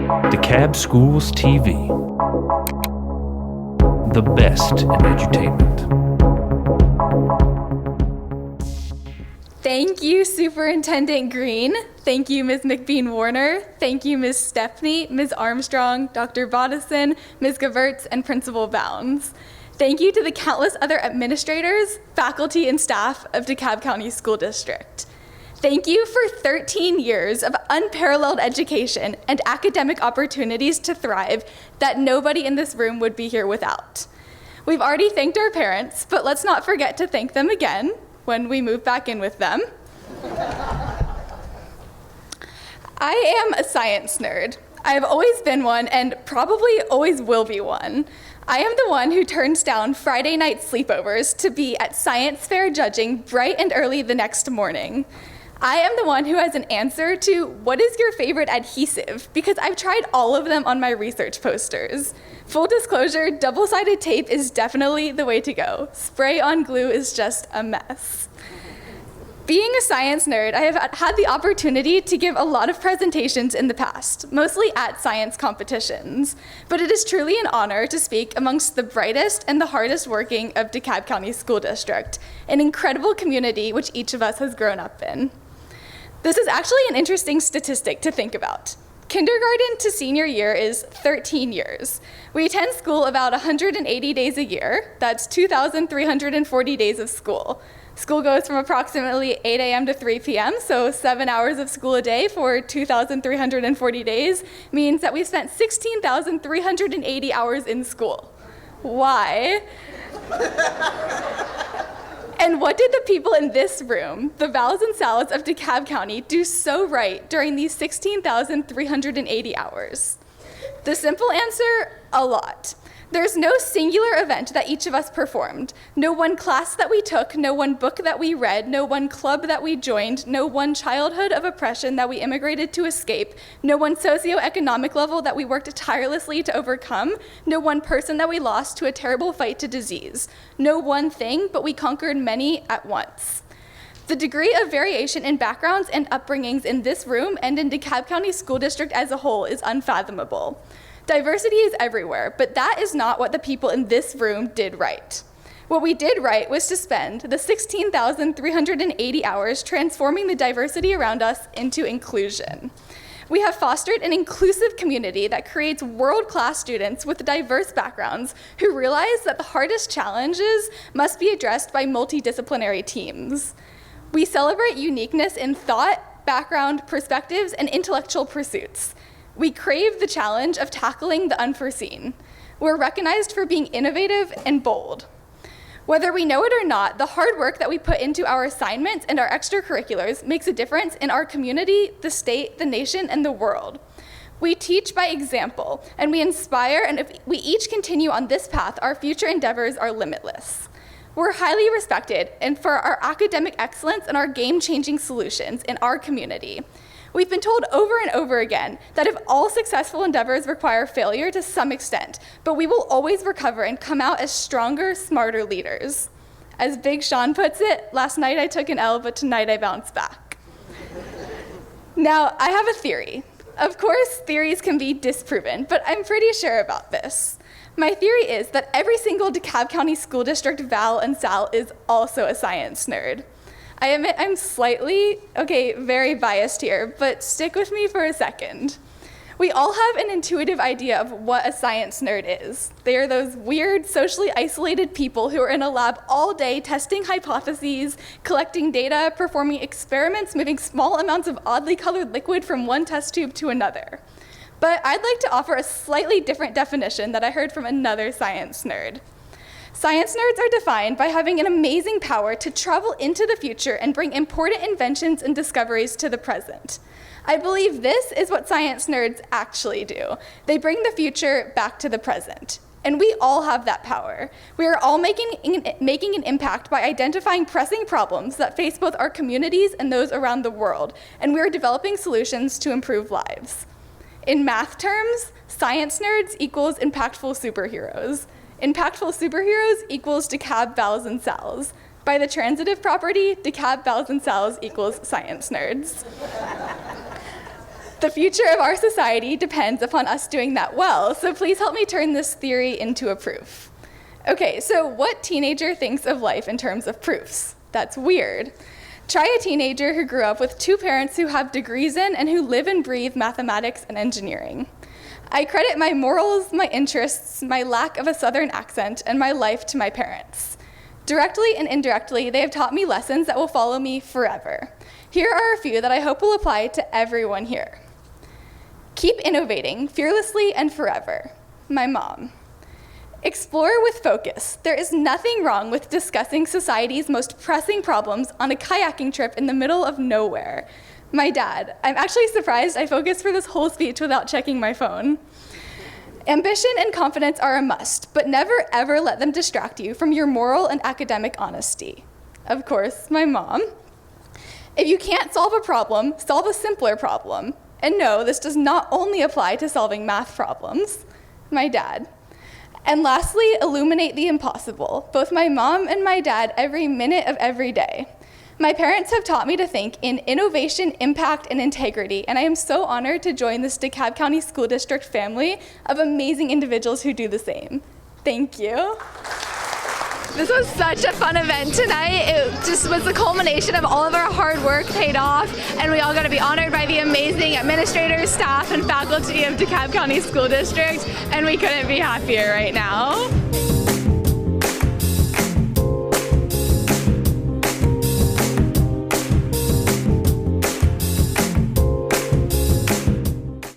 Dekalb Schools TV. The best in edutainment. Thank you, Superintendent Green. Thank you, Ms. McBean-Warner. Thank you, Ms. Stepney, Ms. Armstrong, Dr. Bodison, Ms. Gevertz, and Principal Bounds. Thank you to the countless other administrators, faculty, and staff of DeKalb County School District. Thank you for 13 years of unparalleled education and academic opportunities to thrive that nobody in this room would be here without. We've already thanked our parents, but let's not forget to thank them again when we move back in with them. I am a science nerd. I've always been one and probably always will be one. I am the one who turns down Friday night sleepovers to be at science fair judging bright and early the next morning. I am the one who has an answer to what is your favorite adhesive, because I've tried all of them on my research posters. Full disclosure, double-sided tape is definitely the way to go. Spray-on glue is just a mess. Being a science nerd, I have had the opportunity to give a lot of presentations in the past, mostly at science competitions, but it is truly an honor to speak amongst the brightest and the hardest working of DeKalb County School District, an incredible community which each of us has grown up in. This is actually an interesting statistic to think about. Kindergarten to senior year is 13 years. We attend school about 180 days a year. That's 2,340 days of school. School goes from approximately 8 a.m. to 3 p.m., so 7 hours of school a day for 2,340 days means that we've spent 16,380 hours in school. Why? And what did the people in this room, the Vals and Sals of DeKalb County, do so right during these 16,380 hours? The simple answer, a lot. There's no singular event that each of us performed. No one class that we took, no one book that we read, no one club that we joined, no one childhood of oppression that we immigrated to escape, no one socioeconomic level that we worked tirelessly to overcome, no one person that we lost to a terrible fight to disease. No one thing, but we conquered many at once. The degree of variation in backgrounds and upbringings in this room and in DeKalb County School District as a whole is unfathomable. Diversity is everywhere, but that is not what the people in this room did right. What we did right was to spend the 16,380 hours transforming the diversity around us into inclusion. We have fostered an inclusive community that creates world-class students with diverse backgrounds who realize that the hardest challenges must be addressed by multidisciplinary teams. We celebrate uniqueness in thought, background, perspectives, and intellectual pursuits. We crave the challenge of tackling the unforeseen. We're recognized for being innovative and bold. Whether we know it or not, the hard work that we put into our assignments and our extracurriculars makes a difference in our community, the state, the nation, and the world. We teach by example, and we inspire, and if we each continue on this path, our future endeavors are limitless. We're highly respected and for our academic excellence and our game-changing solutions in our community. We've been told over and over again that if all successful endeavors require failure to some extent, but we will always recover and come out as stronger, smarter leaders. As Big Sean puts it, last night I took an L, but tonight I bounced back. Now, I have a theory. Of course, theories can be disproven, but I'm pretty sure about this. My theory is that every single DeKalb County School District Val and Sal is also a science nerd. I admit I'm slightly, very biased here, but stick with me for a second. We all have an intuitive idea of what a science nerd is. They are those weird, socially isolated people who are in a lab all day testing hypotheses, collecting data, performing experiments, moving small amounts of oddly colored liquid from one test tube to another. But I'd like to offer a slightly different definition that I heard from another science nerd. Science nerds are defined by having an amazing power to travel into the future and bring important inventions and discoveries to the present. I believe this is what science nerds actually do. They bring the future back to the present. And we all have that power. We are all making an impact by identifying pressing problems that face both our communities and those around the world, and we are developing solutions to improve lives. In math terms, science nerds equals impactful superheroes. Impactful superheroes equals DeKalb, Vals, and Sals. By the transitive property, DeKalb, Vals, and Sals equals science nerds. The future of our society depends upon us doing that well, so please help me turn this theory into a proof. Okay, so what teenager thinks of life in terms of proofs? That's weird. Try a teenager who grew up with two parents who have degrees in and who live and breathe mathematics and engineering. I credit my morals, my interests, my lack of a Southern accent, and my life to my parents. Directly and indirectly, they have taught me lessons that will follow me forever. Here are a few that I hope will apply to everyone here. Keep innovating, fearlessly and forever. My mom. Explore with focus. There is nothing wrong with discussing society's most pressing problems on a kayaking trip in the middle of nowhere. My dad. I'm actually surprised I focused for this whole speech without checking my phone. Ambition and confidence are a must, but never ever let them distract you from your moral and academic honesty. Of course, my mom. If you can't solve a problem, solve a simpler problem. And no, this does not only apply to solving math problems. My dad. And lastly, illuminate the impossible. Both my mom and my dad every minute of every day. My parents have taught me to think in innovation, impact, and integrity, and I am so honored to join this DeKalb County School District family of amazing individuals who do the same. Thank you. This was such a fun event tonight. It just was the culmination of all of our hard work paid off, and we all got to be honored by the amazing administrators, staff, and faculty of DeKalb County School District, and we couldn't be happier right now.